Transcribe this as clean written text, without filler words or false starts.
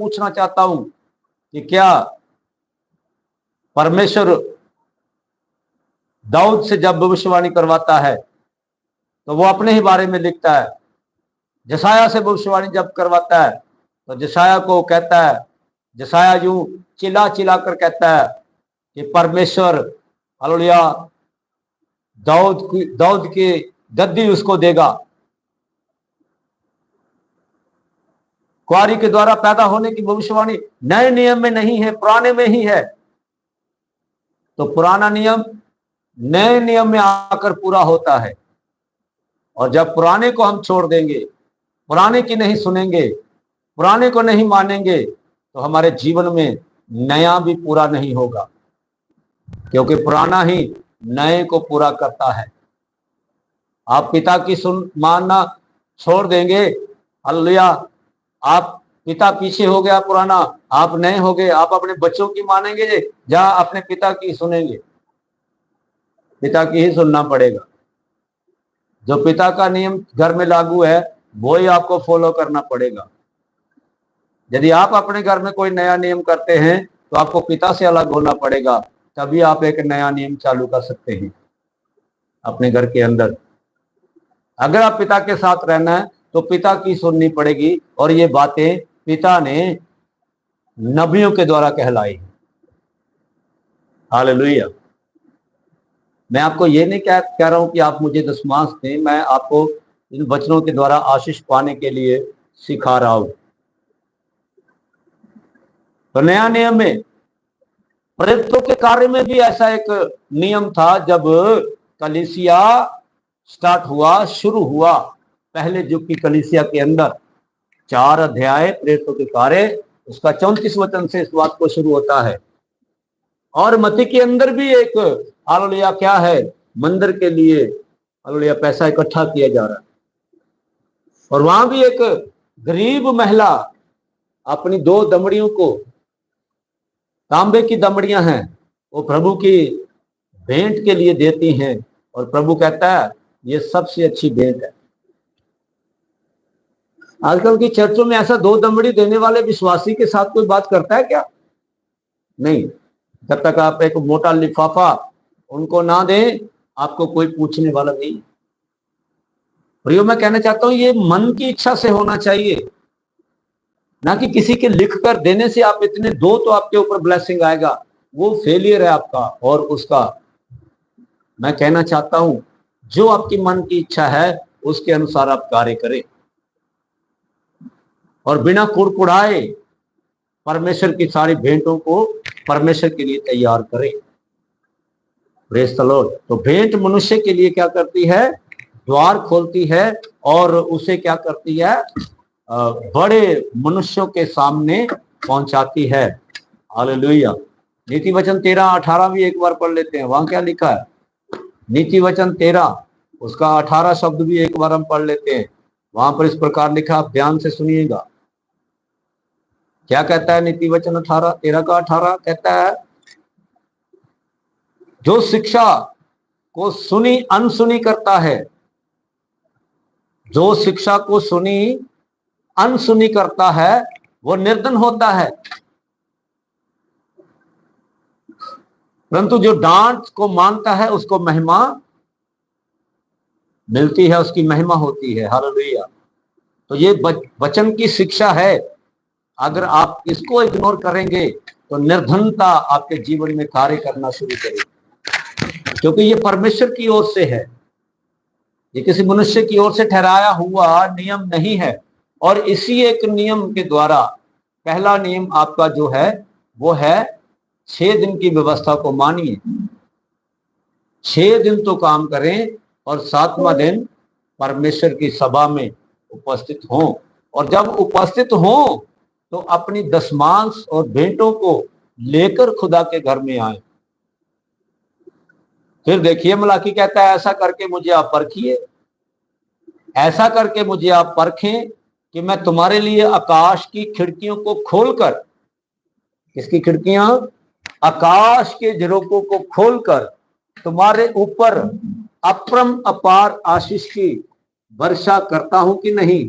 पूछना चाहता हूं कि क्या परमेश्वर दाऊद से जब भविष्यवाणी करवाता है तो वो अपने ही बारे में लिखता है। जसाया से भविष्यवाणी जब करवाता है तो जसाया को कहता है, जसाया यूं चिल्ला चिल्ला कर कहता है कि परमेश्वर हालेलुया दाऊद की गद्दी उसको देगा। कुआरी के द्वारा पैदा होने की भविष्यवाणी नए नियम में नहीं है, पुराने में ही है। तो पुराना नियम नए नियम में आकर पूरा होता है, और जब पुराने को हम छोड़ देंगे, पुराने की नहीं सुनेंगे, पुराने को नहीं मानेंगे, तो हमारे जीवन में नया भी पूरा नहीं होगा, क्योंकि पुराना ही नए को पूरा करता है। आप पिता की मानना छोड़ देंगे, हालेलुया, आप पिता पीछे हो गया पुराना, आप नए हो गए, आप अपने बच्चों की मानेंगे या अपने पिता की सुनेंगे? पिता की ही सुनना पड़ेगा। जो पिता का नियम घर में लागू है वो ही आपको फॉलो करना पड़ेगा। यदि आप अपने घर में कोई नया नियम करते हैं तो आपको पिता से अलग होना पड़ेगा, तभी आप एक नया नियम चालू कर सकते हैं अपने घर के अंदर। अगर आप पिता के साथ रहना है तो पिता की सुननी पड़ेगी, और ये बातें पिता ने नबियों के द्वारा कहलाई। हालेलुया। मैं आपको ये नहीं कह रहा हूं कि आप मुझे दशमांश दें, मैं आपको इन वचनों के द्वारा आशीष पाने के लिए सिखा रहा हूं। तो नया नियम में प्रेरितों के कार्य में भी ऐसा एक नियम था। जब कलीसिया स्टार्ट हुआ, शुरू हुआ, पहले युग की कलीसिया के अंदर 4 अध्याय प्रेरितों के कार्य, उसका 34 वचन से इस बात को शुरू होता है। और मत्ती के अंदर भी एक हालेलुया क्या है, मंदिर के लिए हालेलुया पैसा इकट्ठा किया जा रहा है, और वहां भी एक गरीब महिला अपनी 2 दमड़ियों को, तांबे की दमड़ियां हैं, वो प्रभु की भेंट के लिए देती हैं, और प्रभु कहता है ये सबसे अच्छी भेंट है। आजकल की चर्चों में ऐसा 2 दमड़ी देने वाले विश्वासी के साथ कोई बात करता है क्या? नहीं। जब तक आप एक मोटा लिफाफा उनको ना दें, आपको कोई पूछने वाला नहीं। प्रियो, मैं कहना चाहता हूं ये मन की इच्छा से होना चाहिए, ना कि किसी के लिख कर देने से आप इतने दो तो आपके ऊपर ब्लेसिंग आएगा। वो फेलियर है आपका और उसका। मैं कहना चाहता हूं जो आपकी मन की इच्छा है उसके अनुसार आप कार्य करें, और बिना कुड़कुड़ाए परमेश्वर की सारी भेंटों को परमेश्वर के लिए तैयार करें। Praise the Lord. तो भेंट मनुष्य के लिए क्या करती है? द्वार खोलती है, और उसे क्या करती है? बड़े मनुष्यों के सामने पहुंचाती है। हालेलुया। नीति वचन 13-18 भी एक बार पढ़ लेते हैं। वहां क्या लिखा है? नीति वचन 13 उसका 18 शब्द भी एक बार हम पढ़ लेते हैं। वहां पर इस प्रकार लिखा, आप ध्यान से सुनिएगा। क्या कहता है नीति वचन 13 का 18? कहता है, जो शिक्षा को सुनी अनसुनी करता है, जो शिक्षा को सुनी अनसुनी करता है वो निर्धन होता है, परंतु जो डांट को मानता है उसको महिमा मिलती है, उसकी महिमा होती है। हालेलुया। तो ये वचन की शिक्षा है। अगर आप इसको इग्नोर करेंगे तो निर्धनता आपके जीवन में कार्य करना शुरू करेगी, क्योंकि ये परमेश्वर की ओर से है, ये किसी मनुष्य की ओर से ठहराया हुआ नियम नहीं है। और इसी एक नियम के द्वारा पहला नियम आपका जो है वो है 6 दिन की व्यवस्था को मानिए। 6 दिन तो काम करें और 7वां दिन परमेश्वर की सभा में उपस्थित हों, और जब उपस्थित हों तो अपनी दशमांश और भेंटों को लेकर खुदा के घर में आए। फिर देखिए मलाकी कहता है, ऐसा करके मुझे आप परखिए, ऐसा करके मुझे आप परखें कि मैं तुम्हारे लिए आकाश की खिड़कियों को खोलकर, किसकी खिड़कियां? आकाश के झरोकों को खोलकर तुम्हारे ऊपर अपरम अपार आशीष की वर्षा करता हूं कि नहीं।